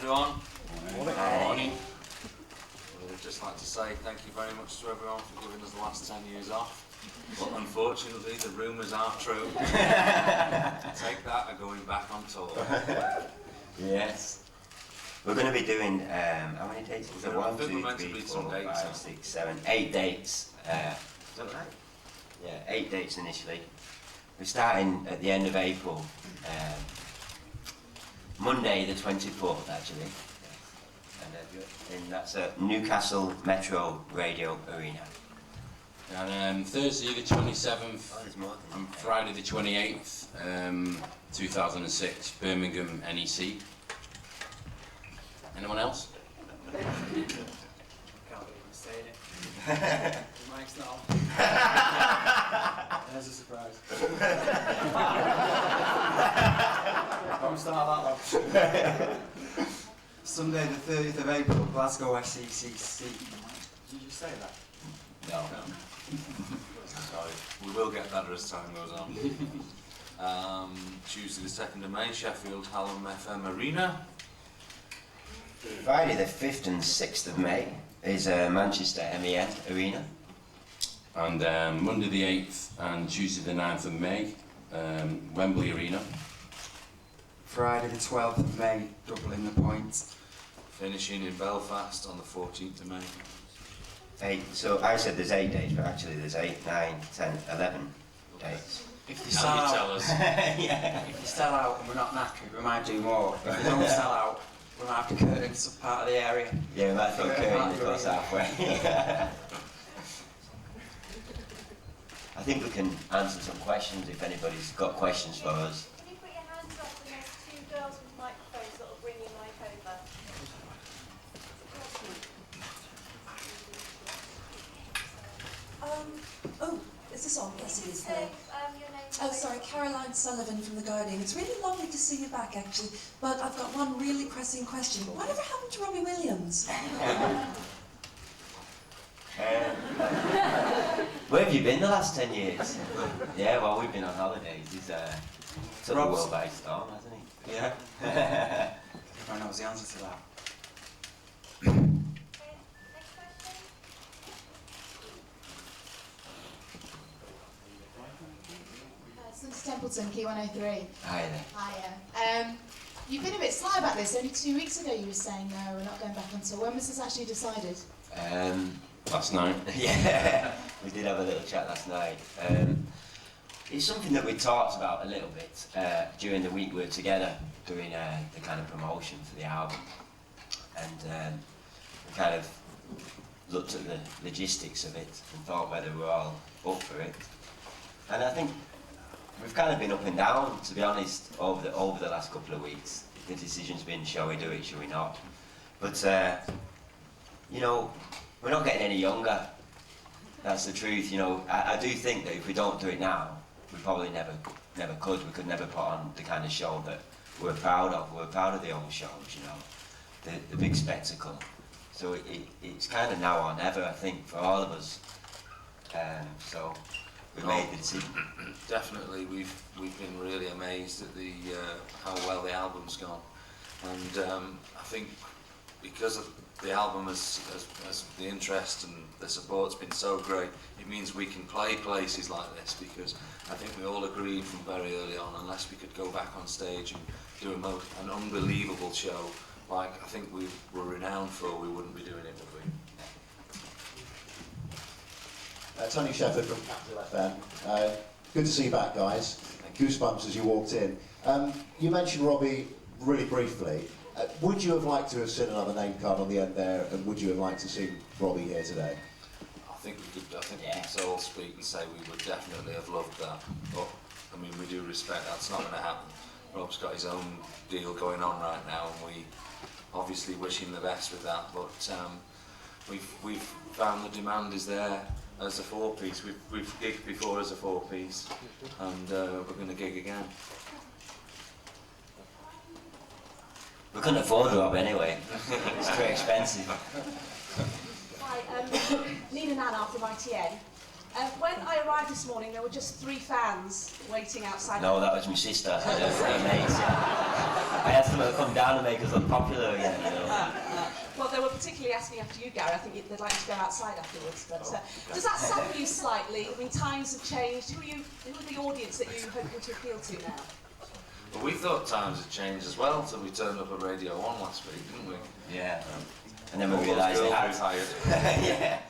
everyone. Morning. Morning. Well, we'd just like to say thank you very much to everyone for giving us the last 10 years off. But unfortunately, the rumours aren't true. Take that, are going back on tour. Yes. We're going to be doing, how many dates? Is it 1, 2, 3, 4, 5, 6, 7, 8 dates. Is that right? Yeah, 8 dates initially. We're starting at the end of April. Monday the 24th actually. And that's at Newcastle Metro Radio Arena. And Thursday the 27th and Friday the 28th, 2006, Birmingham NEC. Anyone else? Can't believe I'm saying it. The mic's not on. There's a surprise. Don't start that one. Sunday the 30th of April, Glasgow SECC. Did you say that? No. Sorry, we will get better as time goes on. Tuesday the 2nd of May, Sheffield Hallam FM Arena. Friday the 5th and 6th of May is Manchester MEN Arena. And Monday the 8th and Tuesday the 9th of May, Wembley Arena. Friday the 12th of May, doubling the points. Finishing in Belfast on the 14th of May. 8, so I said there's 8 days, but actually there's 8, 9, 10, 11 dates. If they Now sell you out, tell us. Yeah. if they sell out and we're not knackered, we might do more. If they don't sell out, we might have to curtain some part of the area. Yeah, we might throw curtains across halfway. I think we can answer some questions if anybody's got questions for us. Can you put your hands up when there's two girls with microphones that will bring your mic over? Oh, is this on? Yes, it is. Say your name. Oh, sorry, Caroline Sullivan from The Guardian. It's really lovely to see you back, actually, but I've got one really pressing question. Whatever happened to Robbie Williams? Where have you been the last 10 years? Yeah, well, we've been on holidays. He's took the world by storm, hasn't he? Yeah. Everyone knows the answer to that. Templeton, Key103. Hi there. Hiya. You've been a bit sly about this. Only 2 weeks ago you were saying no, we're not going back on tour. When was this actually decided? Last night. Yeah, we did have a little chat last night. It's something that we talked about a little bit during the week we were together doing the kind of promotion for the album. And we kind of looked at the logistics of it and thought whether we were all up for it. And I think we've kind of been up and down, to be honest, over the last couple of weeks. The decision's been, shall we do it, shall we not? But, you know, we're not getting any younger. That's the truth, you know. I do think that if we don't do it now, we probably never could. We could never put on the kind of show that we're proud of. We're proud of the old shows, you know, the big spectacle. So it's kind of now or never, I think, for all of us. So we made the decision. Definitely, we've been really amazed at the how well the album's gone, and I think because of the album as the interest and the support's been so great, it means we can play places like this, because I think we all agreed from very early on, unless we could go back on stage and do an unbelievable show like I think we were renowned for, we wouldn't be doing it, would we? Tony Shepherd from Capital FM. Good to see you back, guys. Goosebumps as you walked in. You mentioned Robbie really briefly. Would you have liked to have seen another name card on the end there, and would you have liked to see Robbie here today? I think we could all speak and say we would definitely have loved that. But I mean, we do respect that's not going to happen. Rob's got his own deal going on right now, and we obviously wish him the best with that. But we've found the demand is there as a four-piece. We've gigged before as a four-piece, and we're going to gig again. We couldn't afford Rob anyway. It's too expensive. Hi, Nina Nan after ITA. When I arrived this morning, there were just 3 fans waiting outside. No, that was my sister. Her mates, yeah. I had to come down and make us unpopular again, you know. Well, they were particularly asking after you, Gary. I think they'd like to go outside afterwards. But does that sadden you slightly? I mean, times have changed. Who are the audience that you hoping to appeal to now? Well, we thought times had changed as well until we turned up at Radio 1 last week, didn't we? Yeah. And then we All those realised they girls had. retired.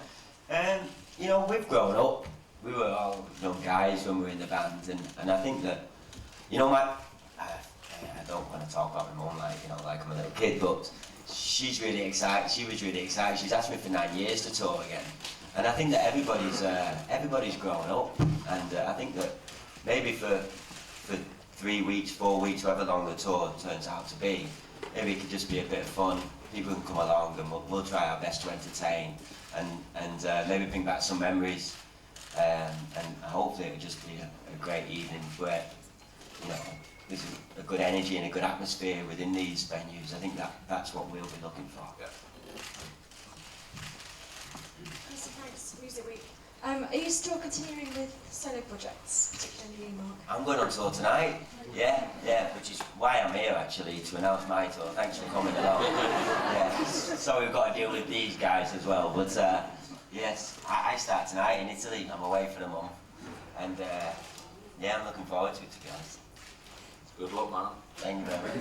Yeah. You know, we've grown up. We were all young guys when we were in the band, and I think that, you know, I don't want to talk about my mum like, you know, like I'm a little kid, but she's really excited. She was really excited. She's asked me for 9 years to tour again, and I think that everybody's grown up, and I think that maybe for 3 weeks, 4 weeks, however long the tour turns out to be, maybe it could just be a bit of fun. People can come along, and we'll try our best to entertain, and maybe bring back some memories, and hopefully it'll just be a great evening where, you know, there's a good energy and a good atmosphere within these venues. I think that's what we'll be looking for. Yeah. Thanks, Music Week. Are you still continuing with solo projects, particularly you, Mark? I'm going on tour tonight, yeah, which is why I'm here actually, to announce my tour. Thanks for coming along. Yeah, so we've got to deal with these guys as well, but yes, I start tonight in Italy. I'm away for a month, and yeah, I'm looking forward to it, to be honest. Good luck, man. Thank you very much.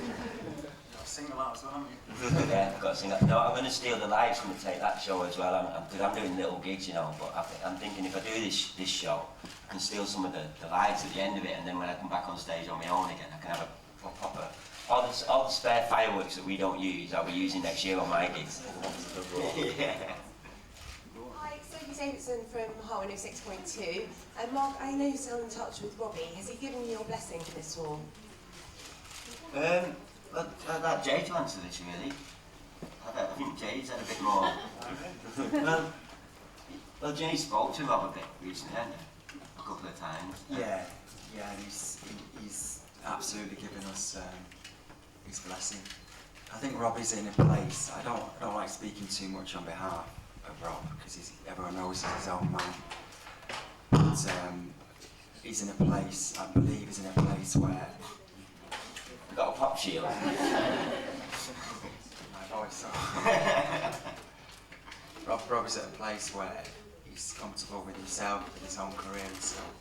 Sing a lot as well, haven't you? Yeah, I've got to sing that. No, I'm going to steal the lights from Take That show as well, because I'm doing little gigs, you know, but I'm thinking if I do this show, I can steal some of the lights at the end of it, and then when I come back on stage on my own again, I can have a proper... All the spare fireworks that we don't use, I'll be using next year on my gigs. Yeah. Hi, Sophie Davidson from Hot 106.2. Mark, I know you're still in touch with Robbie. Has he given you your blessing for this tour? Well, I'd like Jay to answer this, really. I think Jay's had a bit more... well, Jay spoke to Rob a bit recently, hasn't he? A couple of times. Yeah, and he's absolutely given us his blessing. I think Robbie's in a place, I don't like speaking too much on behalf of Rob, because everyone knows he's his own man. But he's in a place, I believe he's in a place where... We've got a pop shield. My voice. Rob is at a place where he's comfortable with himself, with his own career and stuff.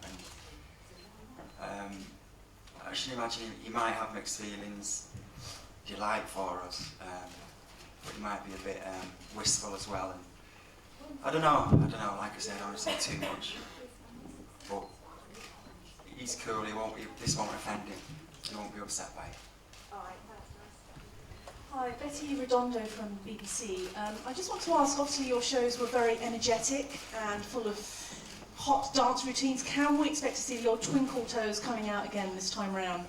And I should imagine he might have mixed feelings, delight for us, but he might be a bit wistful as well. And I don't know. Like I said, I don't want to say too much. But he's cool. This won't offend him. He won't be upset by it. Hi, Betty Redondo from BBC. I just want to ask, obviously your shows were very energetic and full of hot dance routines. Can we expect to see your twinkle toes coming out again this time round?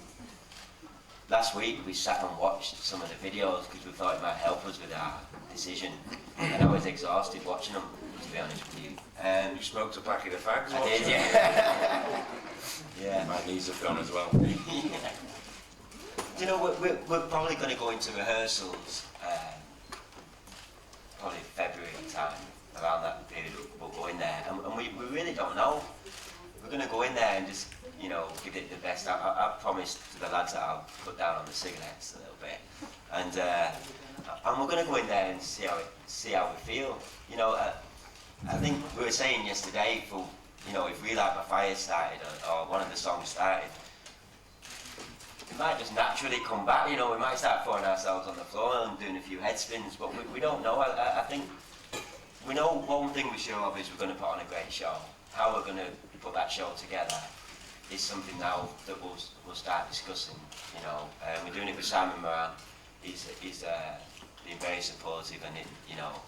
Last week we sat and watched some of the videos because we thought it might help us with our decision, and I was exhausted watching them, to be honest with you. You smoked a packet of fags? I did, yeah. Yeah. My knees have gone as well. You know, we're probably going to go into rehearsals probably February time, around that period we'll go in there, and we really don't know. We're going to go in there and just, you know, give it the best. I've promised to the lads that I'll put down on the cigarettes a little bit, and we're going to go in there and see how we feel. You know, I think we were saying yesterday, you know, if We Light My Fire started or one of the songs started, it might just naturally come back, you know, we might start throwing ourselves on the floor and doing a few head spins, but we don't know. I think we know one thing we're sure of is we're going to put on a great show. How we're going to put that show together is something now that we'll start discussing, you know. We're doing it with Simon Moran. He's been very supportive, and you know,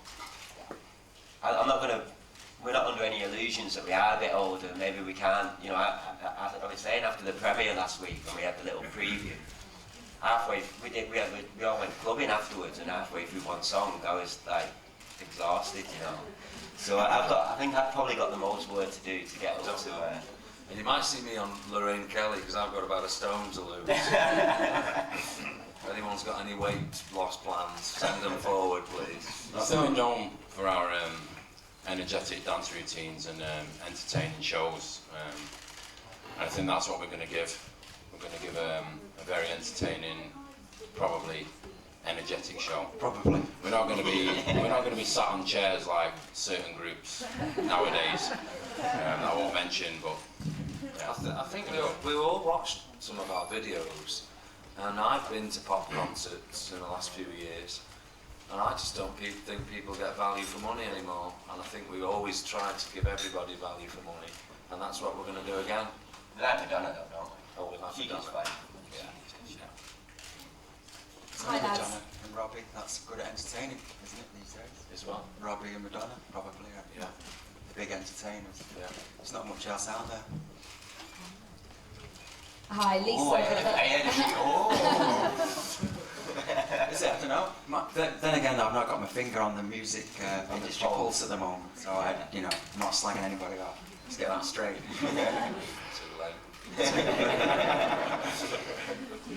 we're not under any illusions that we are a bit older, maybe we can't, you know, I was saying after the premiere last week when we had the little preview, halfway, we all went clubbing afterwards, and halfway through one song I was like exhausted, you know. So I think I've probably got the most work to do to get up to And you might see me on Lorraine Kelly, because I've got about a stone to lose. If anyone's got any weight loss plans, send them forward, please. So we're known for our energetic dance routines and entertaining shows. And I think that's what we're going to give. We're going to give a very entertaining, probably energetic show. Probably. We're not going to be sat on chairs like certain groups nowadays. I won't mention, but yeah. I think we all watched some of our videos, and I've been to pop concerts in the last few years, and I just don't think people get value for money anymore. And I think we always try to give everybody value for money, and that's what we're going to do again. We like Madonna though, don't we? Oh, we like She Madonna. gets fine. Yeah. Hi, lads. Madonna and Robbie, that's good at entertaining, isn't it, these days? As well. Robbie and Madonna, probably, Yeah. the big entertainers. Yeah. There's not much else out there. Hi, Lisa. Oh, I heard a few. Oh. Is it? I don't know. Then again, I've not got my finger on the music industry pulse at the moment, so I'm not slagging anybody off. Let's get that straight. Too late.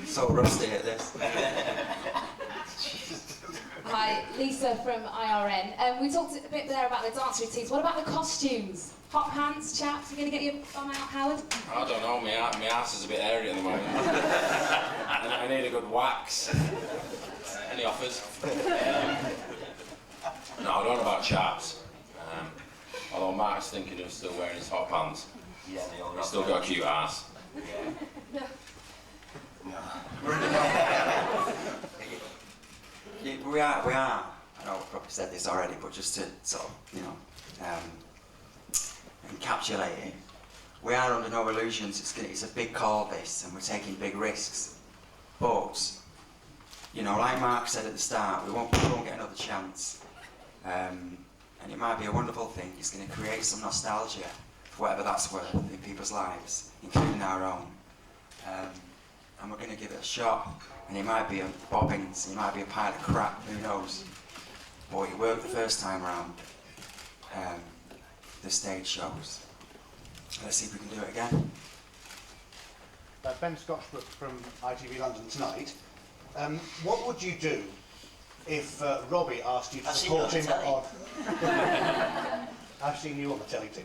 So rusty at this. Hi, Lisa from IRN. We talked a bit there about the dance routines. What about the costumes? Hot pants, chaps? You going to get your bum out, Howard? I don't know, my ass is a bit airy at the moment. I need a good wax. Any offers? No, I don't know about chaps. Although Mark's thinking of still wearing his hot pants. Yeah, they all He's still got a cute ass. Yeah. Yeah, we are. I know I've probably said this already, but just to sort of, encapsulate it, we are under no illusions. It's a big call, this, and we're taking big risks. But, like Mark said at the start, we won't get another chance. And it might be a wonderful thing. It's going to create some nostalgia, for whatever that's worth, in people's lives, including our own. And we're going to give it a shot. And it might be a bobbins, it might be a pile of crap, who knows. But it worked the first time around, the stage shows. Let's see if we can do it again. Ben Scotchbrook from ITV London Tonight. What would you do if Robbie asked you to support him on... I've seen you on the telly too.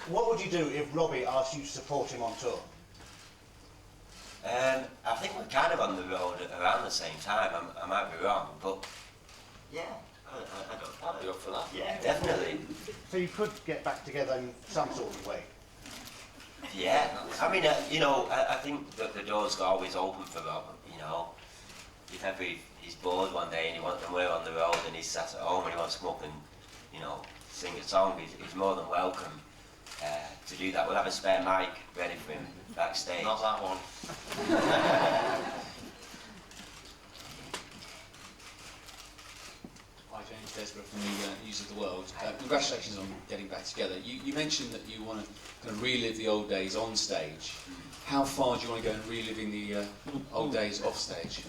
What would you do if Robbie asked you to support him on tour? I think we're kind of on the road around the same time. I might be wrong, but yeah, I don't. I'd be up for that. Yeah, definitely. So you could get back together in some sort of way? Yeah, I mean, I think that the door's always open for Rob. If ever he's bored one day and we're on the road and he's sat at home and he wants to come up and, sing a song, he's more than welcome to do that. We'll have a spare mic ready for him backstage. Not that one. Hi, James Desborough from the News of the World. Congratulations on getting back together. You mentioned that you want to kind of relive the old days on stage. How far do you want to go in reliving the old days off stage?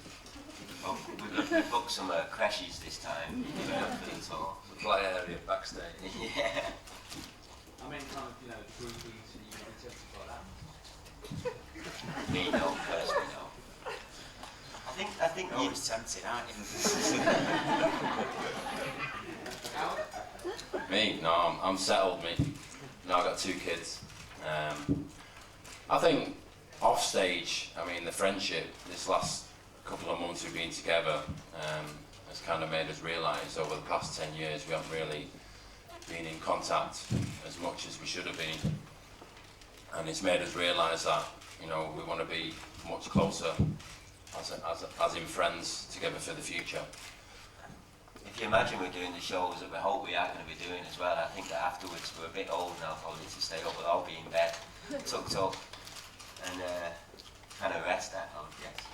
Well, we've booked some crashes this time. The play area backstage. Yeah. I mean, kind of, groupies, and you can justify that. Me, no, personally, no. I think You're always tempted, aren't you? Me? No, I'm settled, me. No, I've got 2 kids. I think off stage, the friendship, this last couple of months we've been together, has kind of made us realise over the past 10 years we haven't really been in contact as much as we should have been. And it's made us realise that, we want to be much closer as in friends together for the future. If you imagine we're doing the shows that we hope we are going to be doing as well, I think that afterwards we're a bit old now probably to stay up, we'll all be in bed, tucked up, and kind of rest at home, yes.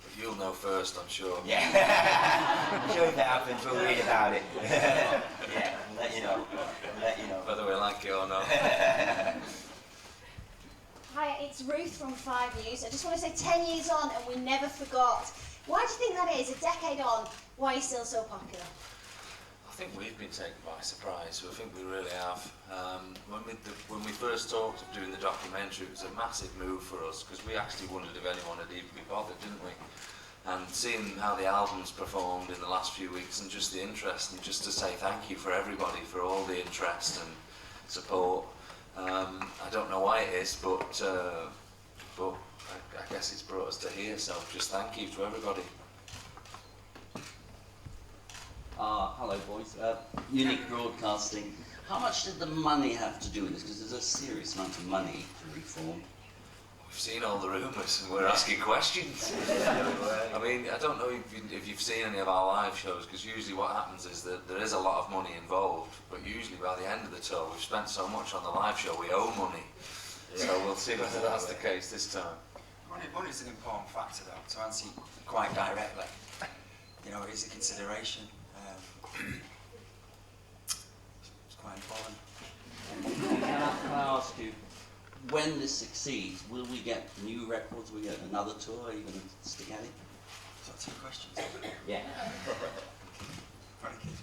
But you'll know first, I'm sure. Yeah. I'm sure if it happens, we'll read about it. Yeah, we'll let you know. Whether we like it or not. Hi, it's Ruth from 5 News. I just want to say 10 years on and we never forgot. Why do you think that is? A decade on, why are you still so popular? I think we've been taken by surprise. I think we really have. When we first talked of doing the documentary, it was a massive move for us because we actually wondered if anyone had even be bothered, didn't we? and seeing how the album's performed in the last few weeks, and just the interest, and just to say thank you for everybody for all the interest and support. I don't know why it is, but I guess it's brought us to here, so just thank you to everybody. Hello boys. Unique Broadcasting. How much did the money have to do with this? Because there's a serious amount of money to reform. We've seen all the rumours and we're asking questions. I mean, I don't know if you've seen any of our live shows, because usually what happens is that there is a lot of money involved, but usually by the end of the tour we've spent so much on the live show we owe money. So we'll see whether that's the case this time. Money's an important factor though, to answer you quite directly. You know, it is a consideration. It's quite important. Can I ask you, when this succeeds, will we get new records? Will we get another tour? Are you going to stick at it? Is that 2 questions? Yeah. Very good.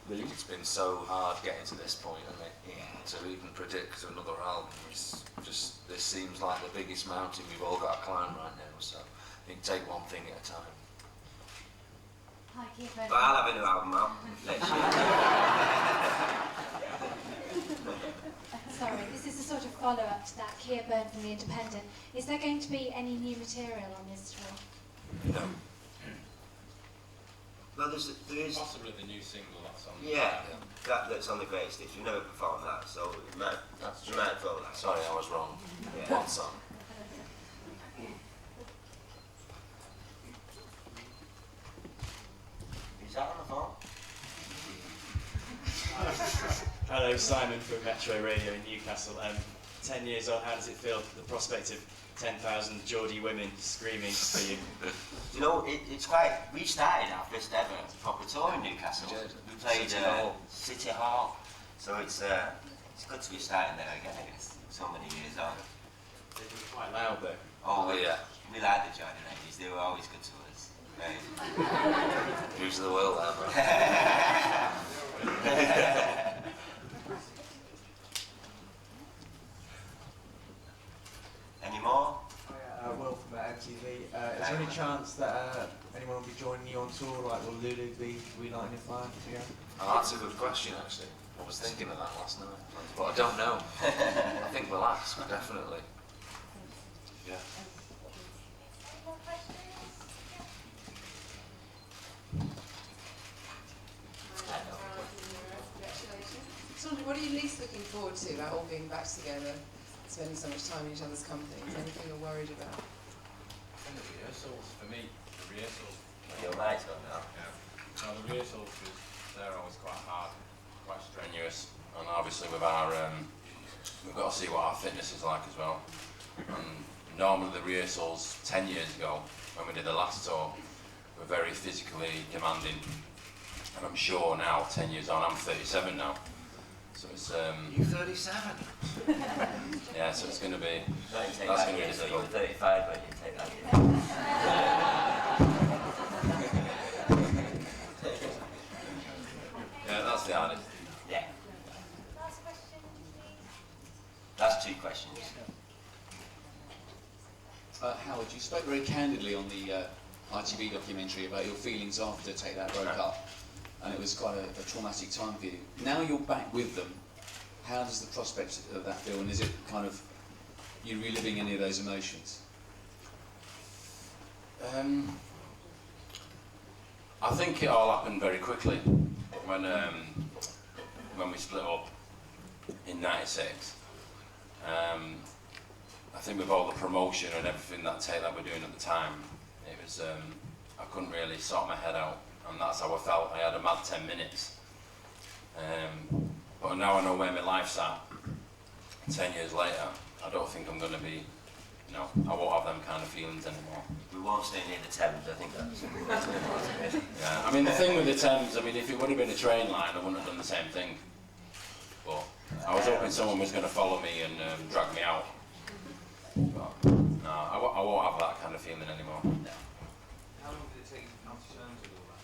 Really? It's been so hard getting to this point, isn't it? Yeah. To even predict another album, it's just, this seems like the biggest mountain we've all got to climb right now, so I think take one thing at a time. Hi, Keith. But I'll have a new album out next year. Sorry, this is a sort of follow-up to that Keir Byrne from The Independent. Is there going to be any new material on this tour? No. Well, there is Possibly the new single that's on. that's on the greatest hits. We've never performed that, so we might throw that. Sorry, I was wrong. Yeah. One song. Is that on the phone? Hello, Simon from Metro Radio in Newcastle. 10 years on, how does it feel, the prospect of 10,000 Geordie women screaming for you? You know, it's quite. We started our first ever proper tour in Newcastle. We played City Hall, so it's good to be starting there again. I guess so many years on. They've been quite loud though. Oh yeah, we like the Geordie ladies. They were always good to us. News of the world, that. Any more? Will from MTV. Is there any chance that anyone will be joining you on tour? Like, will Lulu be relighting your fire together? Oh, that's a good question, actually. I was thinking of that last night, but I don't know. I think we'll ask, definitely. Yeah. So what are you least looking forward to about all being back together, spending so much time in each other's company? Is there anything you're worried about? I think the rehearsals, for me, the rehearsals. Your mic's gone now. Yeah. No, the rehearsals, because they're always quite hard, quite strenuous, and obviously with our, we've got to see what our fitness is like as well. And normally the rehearsals 10 years ago, when we did the last tour, were very physically demanding. And I'm sure now, 10 years on, I'm 37 now. So it's You're 37? yeah, so it's going to be, That's that's going to be so you difficult. were 35 when you take that year. Yeah, that's the hardest. Yeah. That's 2 questions. Howard, you spoke very candidly on the ITV documentary about your feelings after Take That broke up, and it was quite a traumatic time for you. Now you're back with them, how does the prospect of that feel, and is it kind of you reliving any of those emotions? I think it all happened very quickly when we split up in '96. I think with all the promotion and everything that Take That were doing at the time, it was I couldn't really sort my head out, and that's how I felt. I had a mad 10 minutes. But now I know where my life's at. 10 years later, I don't think I'm going to be, you know, I won't have them kind of feelings anymore. We won't stay near the Thames, I think that's important. Yeah, I mean the thing with the Thames, I mean if it would have been a train line, I wouldn't have done the same thing. But I was hoping someone was going to follow me and drag me out. But no, I won't have that kind of feeling anymore. No. How long did it take you to come to terms with all that?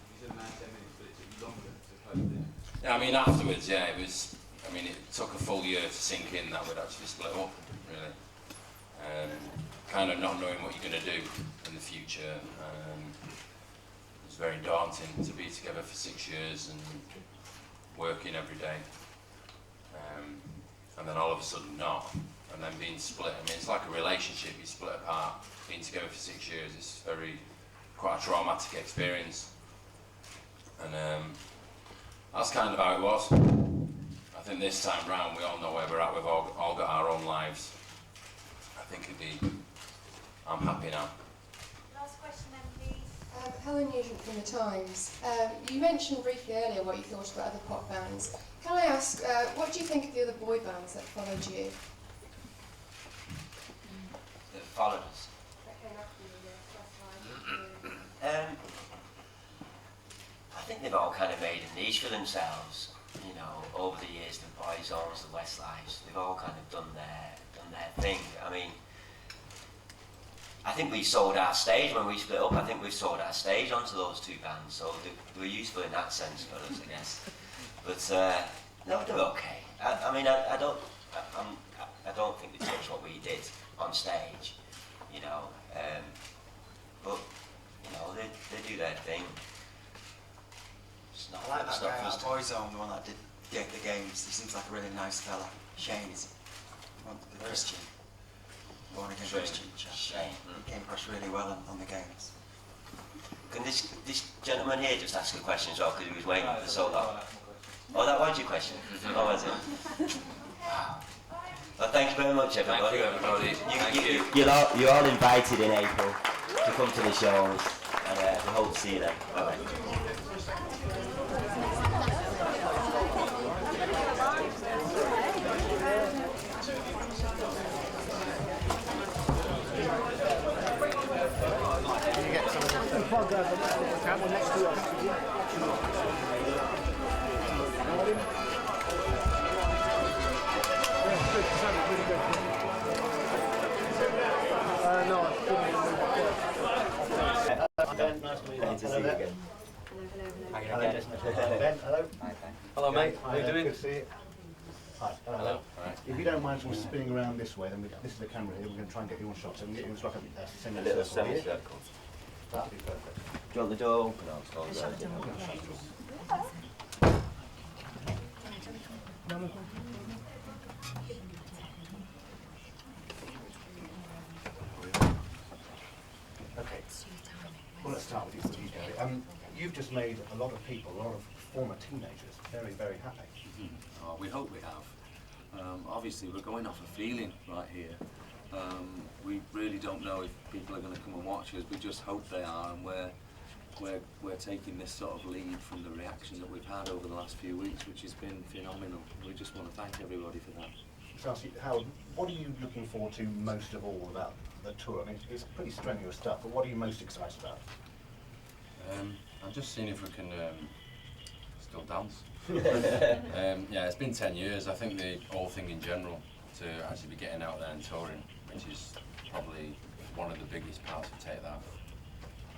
You said around 10 minutes, but it took you longer to cope with it. Yeah, I mean afterwards, yeah, it was. I mean it took a full year to sink in that we'd actually split up, really. kind of not knowing what you're going to do in the future. It's very daunting to be together for 6 years and working every day, and then all of a sudden not, and then being split. I mean, it's like a relationship, you split apart. Being together for 6 years is quite a traumatic experience, and that's kind of how it was. I think this time round we all know where we're at. We've all got our own lives. I think I'm happy now. Last question then, please. Helen Nugent from The Times. You mentioned briefly earlier what you thought about other pop bands. Can I ask, what do you think of the other boy bands that followed you? That followed us. I think they've all kind of made a niche for themselves, you know, over the years. The Boyzones, the Westlives, they've all kind of done their thing. I mean, I think we sold our stage when we split up. I think we sold our stage onto those two bands, so they were useful in that sense for us, I guess. But no, they're okay. I mean, I don't think they touch what we did on stage, you know. But you know, they do their thing. It's not I like that stuff guy for us at Boyzone, the one that did the games. He seems like a really nice fella. Shane, the Christian, born again Christian chap. Shane. He came across really well on the games. Can this gentleman here just ask a question as well, because he was waiting for so long? Oh, that was your question? Oh, was it? Well, thank you very much, everybody. Thank you, everybody. You're all invited in April to come to the shows, and we hope to see you then. Bye-bye. Next to us. Ben, nice to meet you. Nice to see you again. Hello. Ben, hello. Hello, mate. How are you doing? Good to see you. Hi. Hello. If you don't mind sort of spinning around this way, then this is the camera here. We're going to try and get you on shot. So we can get you like a little semicircle. semicircle. That'd be perfect. Do you want the door open or closed? Okay. Well, let's start with you, Gary. You've just made a lot of people, a lot of former teenagers, very, very happy. Oh, we hope we have. Obviously, we're going off a feeling right here. We really don't know if people are going to come and watch us. We just hope they are, and we're taking this sort of lead from the reaction that we've had over the last few weeks, which has been phenomenal. We just want to thank everybody for that. So, Howard, what are you looking forward to most of all about the tour? I mean, it's pretty strenuous stuff, but what are you most excited about? I'm just seeing if we can still dance. Yeah, it's been 10 years. I think the whole thing in general, to actually be getting out there and touring, which is probably one of the biggest parts to take that.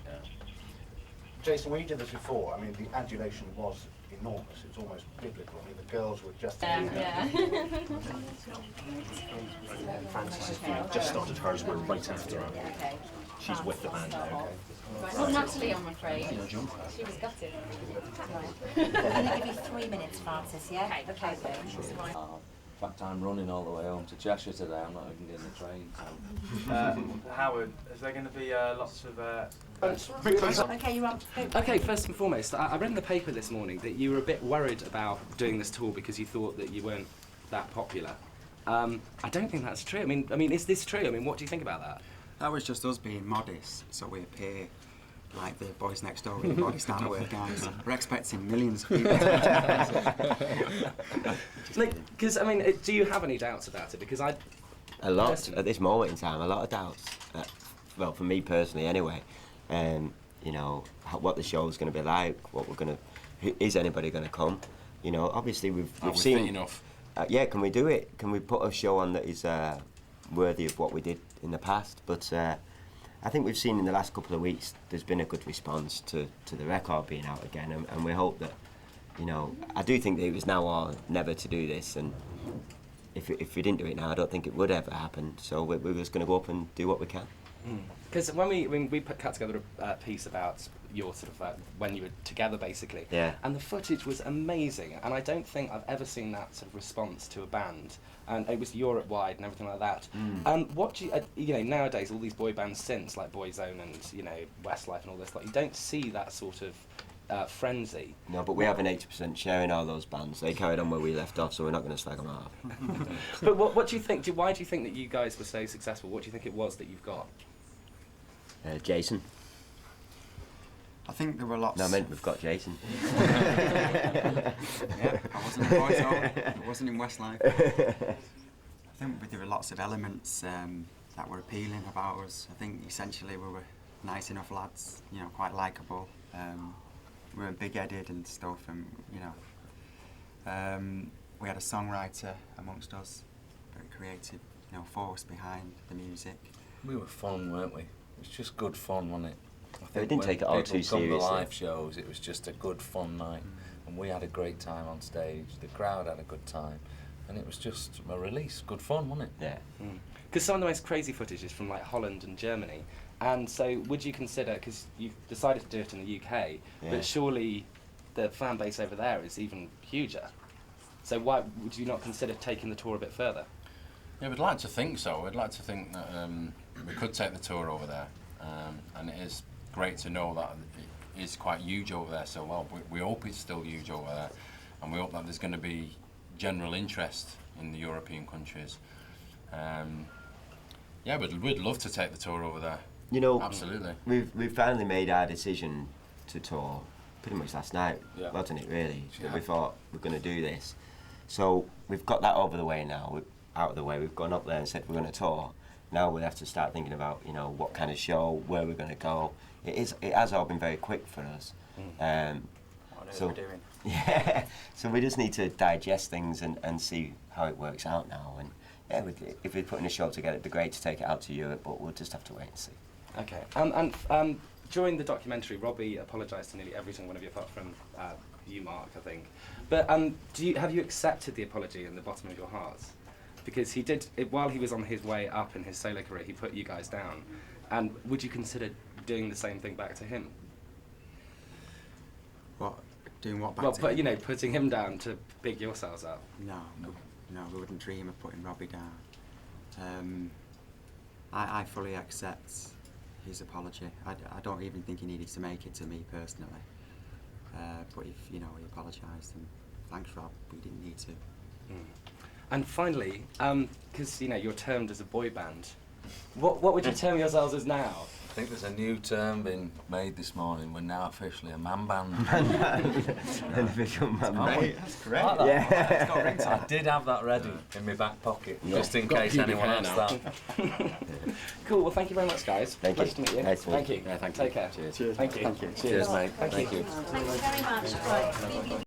Yeah. Jason, when you did this before, I mean, the adulation was enormous. It's almost biblical. I mean, the girls were just... Frances has just started hers, we're right after her. Okay. She's with the band now. Okay. Not Natalie, I'm afraid. She was gutted. I'm going to give you 3 minutes, Frances, yeah? Okay. In fact, I'm running all the way home to Cheshire today. I'm not even getting the train. So. Howard, is there going to be lots of... Okay, you're up. Okay, first and foremost, I read in the paper this morning that you were a bit worried about doing this tour because you thought that you weren't that popular. I don't think that's true. I mean, is this true? I mean, what do you think about that? That was just us being modest, so we appear like the boys next door with the modest outward guys. We're expecting millions of people. Because, I mean, do you have any doubts about it? Because a lot, at this moment in time, a lot of doubts. Well, for me personally anyway. You know, what the show's going to be like, what we're going to... Is anybody going to come? You know, obviously we've seen... Fit enough? Yeah, can we do it? Can we put a show on that is worthy of what we did in the past? But I think we've seen in the last couple of weeks there's been a good response to the record being out again, and we hope that, you know, I do think that it was now or never to do this, and if we didn't do it now, I don't think it would ever happen. So we're just going to go up and do what we can. Because when we cut together a piece about your sort of when you were together, basically, Yeah. and the footage was amazing, and I don't think I've ever seen that sort of response to a band, and it was Europe-wide and everything like that. What do you know, nowadays, all these boy bands since, like Boyzone and, you know, Westlife and all this, like, you don't see that sort of frenzy. No, but we have an 80% share in all those bands. They carried on where we left off, so we're not going to slag them off. But what do you think, why do you think that you guys were so successful? What do you think it was that you've got? Jason. I think there were lots. No, I meant we've got Jason. Yeah, I wasn't in Boyzone, I wasn't in Westlife. I think there were lots of elements that were appealing about us. I think essentially we were nice enough lads, you know, quite likeable. We weren't big-headed and stuff, and you know, we had a songwriter amongst us, very creative, you know, force behind the music. We were fun, weren't we? It was just good fun, wasn't it? I We didn't take it all too people come to seriously. live shows, it was just a good fun night, and we had a great time on stage. The crowd had a good time, and it was just a release. Good fun, wasn't it? Yeah. Because some of the most crazy footage is from like Holland and Germany, and so would you consider, because you've decided to do it in the UK, Yeah. but surely the fan base over there is even huger. So why would you not consider taking the tour a bit further? Yeah, we'd like to think so. We'd like to think that we could take the tour over there, and it is great to know that it is quite huge over there. So well, we hope it's still huge over there, and we hope that there's going to be general interest in the European countries. Yeah, we'd love to take the tour over there. You know, absolutely. We've finally made our decision to tour pretty much last night, Yeah. wasn't it? Really, Yeah. that we thought we're going to do this. So we've got that over the way now. We're out of the way. We've gone up there and said we're going to tour. Now we have to start thinking about, you know, what kind of show, where we're going to go. It has all been very quick for us. So we're doing. yeah, so we just need to digest things and see how it works out now. And yeah, if we're putting a show together, it'd be great to take it out to Europe, but we'll just have to wait and see. Okay. And during the documentary, Robbie apologised to nearly every single one of you, apart from you, Mark, I think. But have you accepted the apology in the bottom of your hearts? Because he did, while he was on his way up in his solo career, he put you guys down. And would you consider doing the same thing back to him? What? Doing what back Well, to but him? you know, putting him down to big yourselves up. No, we wouldn't dream of putting Robbie down. I fully accept his apology. I don't even think he needed to make it to me personally. But if, you know, he apologised, and thanks, Rob, we didn't need to. And finally, because you know you're termed as a boy band, what would you term yourselves as now? I think there's a new term being made this morning. We're now officially a man band. An official man band. That's great. Like that. Yeah. It's got a ring to it. I did have that ready in my back pocket, Yeah. just in Got case pubic anyone hair asked now. that. Cool. Well, thank you very much, guys. Thank Pleasure you. to meet you. Nice to meet Thank you. you. Yeah, thank Take you. care. Cheers. Thank you. Thank you. Cheers, Cheers, mate. Thank you. Thank you. Thank you very much. Right.